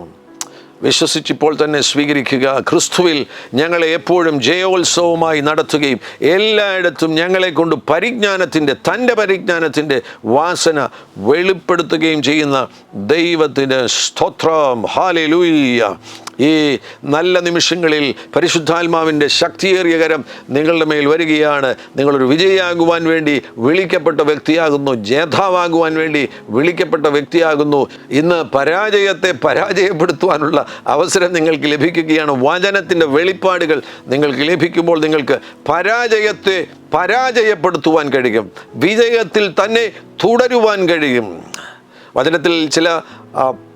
വിശ്വസിച്ചിപ്പോൾ തന്നെ സ്വീകരിക്കുക. ക്രിസ്തുവിൽ ഞങ്ങളെ എപ്പോഴും ജയോത്സവമായി നടത്തുകയും എല്ലായിടത്തും ഞങ്ങളെ കൊണ്ട് തൻ്റെ പരിജ്ഞാനത്തിൻ്റെ വാസന വെളിപ്പെടുത്തുകയും ചെയ്യുന്ന ദൈവത്തിന് സ്തോത്രം. ഹല്ലേലൂയ. ഈ നല്ല നിമിഷങ്ങളിൽ പരിശുദ്ധാത്മാവിൻ്റെ ശക്തിയേറിയ കരം നിങ്ങളുടെ മേൽ വരികയാണ്. നിങ്ങളൊരു വിജയിയാകുവാൻ വേണ്ടി വിളിക്കപ്പെട്ട വ്യക്തിയാകുന്നു, ജേതാവാകുവാൻ വേണ്ടി വിളിക്കപ്പെട്ട വ്യക്തിയാകുന്നു. ഇന്ന് പരാജയത്തെ പരാജയപ്പെടുത്തുവാനുള്ള അവസരം നിങ്ങൾക്ക് ലഭിക്കുകയാണ്. വചനത്തിൻ്റെ വെളിപ്പാടുകൾ നിങ്ങൾക്ക് ലഭിക്കുമ്പോൾ നിങ്ങൾക്ക് പരാജയത്തെ പരാജയപ്പെടുത്തുവാൻ കഴിയും, വിജയത്തിൽ തന്നെ തുടരുവാൻ കഴിയും. വചനത്തിൽ ചില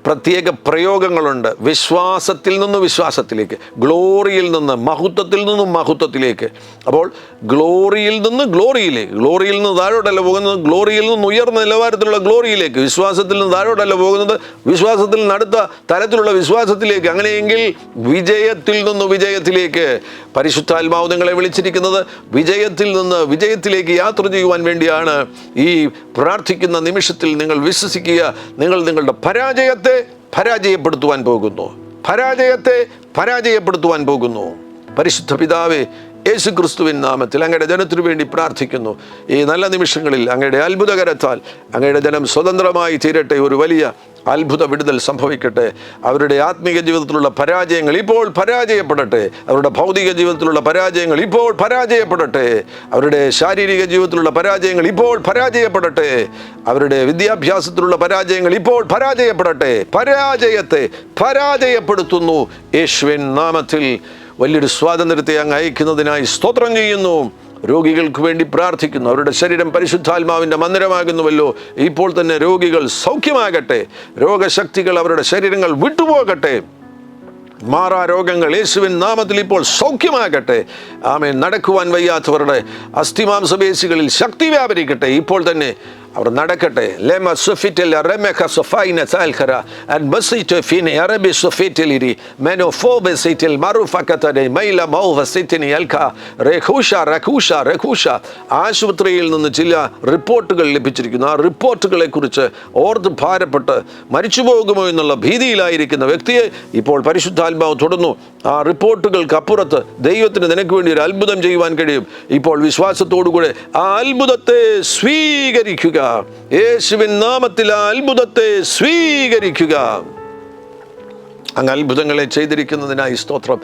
പ്രത്യേക പ്രയോഗങ്ങളുണ്ട്. വിശ്വാസത്തിൽ നിന്ന് വിശ്വാസത്തിലേക്ക്, ഗ്ലോറിയിൽ നിന്ന് മഹത്വത്തിൽ നിന്നും മഹത്വത്തിലേക്ക്. അപ്പോൾ ഗ്ലോറിയിൽ നിന്ന് ഗ്ലോറിയിലേക്ക്, ഗ്ലോറിയിൽ നിന്ന് താഴോട്ടല്ല പോകുന്നത്, ഗ്ലോറിയിൽ നിന്ന് ഉയർന്ന നിലവാരത്തിലുള്ള ഗ്ലോറിയിലേക്ക്, വിശ്വാസത്തിൽ നിന്ന് താഴോട്ടല്ല പോകുന്നത്, വിശ്വാസത്തിൽ നിന്ന് അടുത്ത തരത്തിലുള്ള വിശ്വാസത്തിലേക്ക്. അങ്ങനെയെങ്കിൽ വിജയത്തിൽ നിന്ന് വിജയത്തിലേക്ക്. പരിശുദ്ധാത്മാവ് നിങ്ങളെ വിളിച്ചിരിക്കുന്നത് വിജയത്തിൽ നിന്ന് വിജയത്തിലേക്ക് യാത്ര ചെയ്യുവാൻ വേണ്ടിയാണ്. ഈ പ്രാർത്ഥിക്കുന്ന നിമിഷത്തിൽ നിങ്ങൾ വിശ്വസിക്കുക, നിങ്ങൾ നിങ്ങളുടെ പരാജയത്തെ പരാജയപ്പെടുത്തുവാൻ പോകുന്നു. പരാജയത്തെ പരാജയപ്പെടുത്തുവാൻ പോകുന്നു. പരിശുദ്ധ പിതാവേ, യേശു ക്രിസ്തുവിൻ നാമത്തിൽ അങ്ങയുടെ ജനത്തിനു വേണ്ടി പ്രാർത്ഥിക്കുന്നു. ഈ നല്ല നിമിഷങ്ങളിൽ അങ്ങയുടെ അത്ഭുതകരത്താൽ അങ്ങയുടെ ജനം സ്വതന്ത്രമായി തീരട്ടെ. ഒരു വലിയ അത്ഭുത വിടുതൽ സംഭവിക്കട്ടെ. അവരുടെ ആത്മീയ ജീവിതത്തിലുള്ള പരാജയങ്ങൾ ഇപ്പോൾ പരാജയപ്പെടട്ടെ. അവരുടെ ഭൗതിക ജീവിതത്തിലുള്ള പരാജയങ്ങൾ ഇപ്പോൾ പരാജയപ്പെടട്ടെ. അവരുടെ ശാരീരിക ജീവിതത്തിലുള്ള പരാജയങ്ങൾ ഇപ്പോൾ പരാജയപ്പെടട്ടെ. അവരുടെ വിദ്യാഭ്യാസത്തിലുള്ള പരാജയങ്ങൾ ഇപ്പോൾ പരാജയപ്പെടട്ടെ. പരാജയത്തെ പരാജയപ്പെടുത്തുന്നു യേശുവിൻ നാമത്തിൽ. വലിയൊരു സ്വാതന്ത്ര്യത്തെ അങ്ങ് അയക്കുന്നതിനായി സ്തോത്രം ചെയ്യുന്നു. രോഗികൾക്ക് വേണ്ടി പ്രാർത്ഥിക്കുന്നു. അവരുടെ ശരീരം പരിശുദ്ധാത്മാവിൻ്റെ മന്ദിരമാകുന്നുവല്ലോ. ഇപ്പോൾ തന്നെ രോഗികൾ സൗഖ്യമാകട്ടെ. രോഗശക്തികൾ അവരുടെ ശരീരങ്ങൾ വിട്ടുപോകട്ടെ. മാറാ രോഗങ്ങൾ യേശുവിൻ നാമത്തിൽ ഇപ്പോൾ സൗഖ്യമാകട്ടെ. ആമേൻ. നടക്കുവാൻ വയ്യാത്തവരുടെ അസ്ഥിമാംസപേശികളിൽ ശക്തി വ്യാപരിക്കട്ടെ. ഇപ്പോൾ തന്നെ അവർ നടക്കട്ടെ. ലെമ സുഫിറ്റൽ റെമക സഫൈന സാൽഖറ ആൻഡ് ബസിറ്റ ഫിന അറബി സുഫിറ്റലിരി മെനോഫോബസിറ്റൽ മറുഫക്കതനെ മൈല മൗഫസിറ്റിനി അൽക റഖൂഷ. ആശുപത്രിയിൽ നിന്ന് ചില റിപ്പോർട്ടുകൾ ലഭിച്ചിരിക്കുന്നു. ആ റിപ്പോർട്ടുകളെ കുറിച്ച് ഓർത്ത് ഭാരപ്പെട്ട് മരിച്ചു പോകുമോ എന്നുള്ള ഭീതിയിലായിരിക്കുന്ന വ്യക്തിയെ ഇപ്പോൾ പരിശുദ്ധാത്മാവ് തൊടുന്നു. ആ റിപ്പോർട്ടുകൾക്ക് അപ്പുറത്ത് ദൈവത്തിന് നിനക്ക് വേണ്ടി ഒരു അത്ഭുതം ചെയ്യുവാൻ കഴിയും. ഇപ്പോൾ വിശ്വാസത്തോടുകൂടെ ആ അത്ഭുതത്തെ സ്വീകരിക്കുക. യേശുവിൻ നാമത്തിൽ ആ അത്ഭുതത്തെ സ്വീകരിക്കുക. അങ്ങ് അത്ഭുതങ്ങളെ ചെയ്തിരിക്കുന്നതിനായി സ്തോത്രം.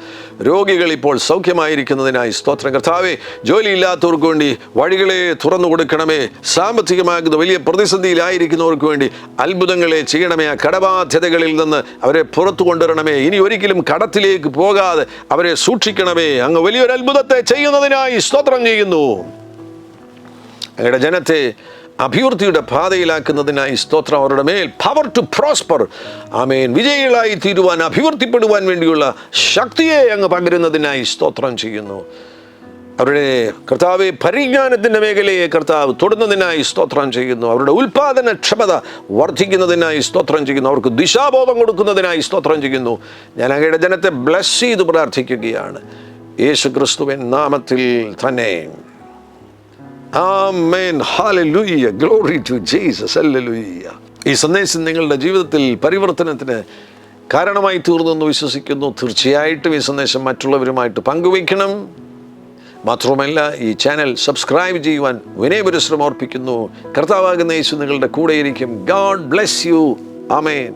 രോഗികൾ ഇപ്പോൾ സൗഖ്യമായിരിക്കുന്നതിനായി സ്തോത്രം. കർത്താവേ, ജോലിയില്ലാത്തവർക്ക് വേണ്ടി വഴികളെ തുറന്നു കൊടുക്കണമേ. സാമ്പത്തികമാകുന്ന വലിയ പ്രതിസന്ധിയിലായിരിക്കുന്നവർക്ക് വേണ്ടി അത്ഭുതങ്ങളെ ചെയ്യണമേ. ആ കടബാധ്യതകളിൽ നിന്ന് അവരെ പുറത്തു കൊണ്ടുവരണമേ. ഇനി ഒരിക്കലും കടത്തിലേക്ക് പോകാതെ അവരെ സൂക്ഷിക്കണമേ. അങ്ങ് വലിയൊരു അത്ഭുതത്തെ ചെയ്യുന്നതിനായി സ്തോത്രം ചെയ്യുന്നു. അങ്ങയുടെ ജനത്തെ അഭിവൃദ്ധിയുടെ പാതയിലാക്കുന്നതിനായി സ്തോത്രം. അവരുടെ മേൽ പവർ ടു പ്രോസ്പർ, ആമേൻ, വിജയികളായി തീരുവാൻ, അഭിവൃദ്ധിപ്പെടുവാൻ വേണ്ടിയുള്ള ശക്തിയെ അങ്ങ് പകരുന്നതിനായി സ്തോത്രം ചെയ്യുന്നു. അവരുടെ കർത്താവെ പരിജ്ഞാനത്തിൻ്റെ മേഖലയെ കർത്താവ് തൊടുന്നതിനായി സ്തോത്രം ചെയ്യുന്നു. അവരുടെ ഉൽപാദനക്ഷമത വർദ്ധിക്കുന്നതിനായി സ്തോത്രം ചെയ്യുന്നു. അവർക്ക് ദിശാബോധം കൊടുക്കുന്നതിനായി സ്തോത്രം ചെയ്യുന്നു. ഞാൻ അങ്ങയുടെ ജനത്തെ ബ്ലസ് ചെയ്ത് പ്രാർത്ഥിക്കുകയാണ്, യേശു ക്രിസ്തുവിൻ നാമത്തിൽ തന്നെ. Amen. Hallelujah. Glory to Jesus. Hallelujah. ഈ സന്ദേശം നിങ്ങളുടെ ജീവിതത്തിൽ പരിവർത്തനത്തിന് കാരണമായി തീർന്നെന്ന് വിശ്വസിക്കുന്നു. തീർച്ചയായിട്ടും ഈ സന്ദേശം മറ്റുള്ളവരുമായിട്ട് പങ്കുവയ്ക്കണം. മാത്രമല്ല, ഈ ചാനൽ സബ്സ്ക്രൈബ് ചെയ്യുവാൻ വിനയപരിശ്രമം അർപ്പിക്കുന്നു. കർത്താവാകുന്ന യേശു നിങ്ങളുടെ കൂടെയിരിക്കും. God bless you. ആമേൻ.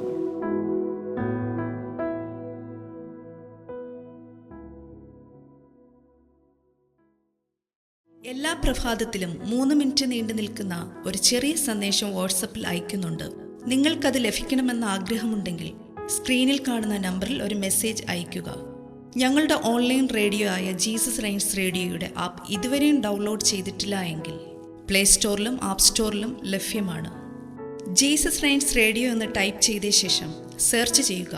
എല്ലാ പ്രഭാതത്തിലും 3 മിനിറ്റ് നീണ്ടു നിൽക്കുന്ന ഒരു ചെറിയ സന്ദേശം വാട്സപ്പിൽ അയക്കുന്നുണ്ട്. നിങ്ങൾക്കത് ലഭിക്കണമെന്ന ആഗ്രഹമുണ്ടെങ്കിൽ സ്ക്രീനിൽ കാണുന്ന നമ്പറിൽ ഒരു മെസ്സേജ് അയയ്ക്കുക. ഞങ്ങളുടെ ഓൺലൈൻ റേഡിയോ ആയ ജീസസ് റെയിൻസ് റേഡിയോയുടെ ആപ്പ് ഇതുവരെയും ഡൗൺലോഡ് ചെയ്തിട്ടില്ല എങ്കിൽ പ്ലേ സ്റ്റോറിലും ആപ്പ് സ്റ്റോറിലും ലഭ്യമാണ്. ജീസസ് റെയിൻസ് റേഡിയോ എന്ന് ടൈപ്പ് ചെയ്ത ശേഷം സെർച്ച് ചെയ്യുക.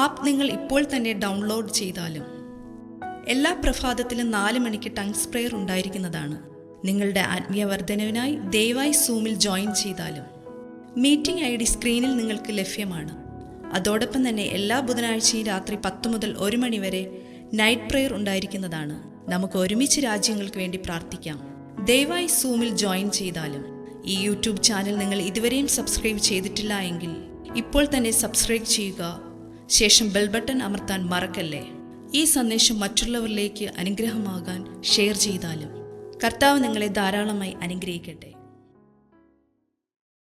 ആപ്പ് നിങ്ങൾ ഇപ്പോൾ തന്നെ ഡൗൺലോഡ് ചെയ്താലും. എല്ലാ പ്രഭാതത്തിലും 4 മണിക്ക് ടങ്സ് പ്രെയർ ഉണ്ടായിരിക്കുന്നതാണ്. നിങ്ങളുടെ ആത്മീയ വർധനവിനായി ദയവായി സൂമിൽ ജോയിൻ ചെയ്താലും. മീറ്റിംഗ് ID സ്ക്രീനിൽ നിങ്ങൾക്ക് ലഭ്യമാണ്. അതോടൊപ്പം തന്നെ എല്ലാ ബുധനാഴ്ചയും രാത്രി 10 മുതൽ 1 മണി വരെ നൈറ്റ് പ്രെയർ ഉണ്ടായിരിക്കുന്നതാണ്. നമുക്ക് ഒരുമിച്ച് രാജ്യങ്ങൾക്ക് വേണ്ടി പ്രാർത്ഥിക്കാം. ദയവായി സൂമിൽ ജോയിൻ ചെയ്താലും. ഈ യൂട്യൂബ് ചാനൽ നിങ്ങൾ ഇതുവരെയും സബ്സ്ക്രൈബ് ചെയ്തിട്ടില്ല എങ്കിൽ ഇപ്പോൾ തന്നെ സബ്സ്ക്രൈബ് ചെയ്യുക. ശേഷം ബെൽ ബട്ടൺ അമർത്താൻ മറക്കല്ലേ. ഈ സന്ദേശം മറ്റുള്ളവരിലേക്ക് അനുഗ്രഹമാകാൻ ഷെയർ ചെയ്താലും. കർത്താവ് നിങ്ങളെ ധാരാളമായി അനുഗ്രഹിക്കട്ടെ.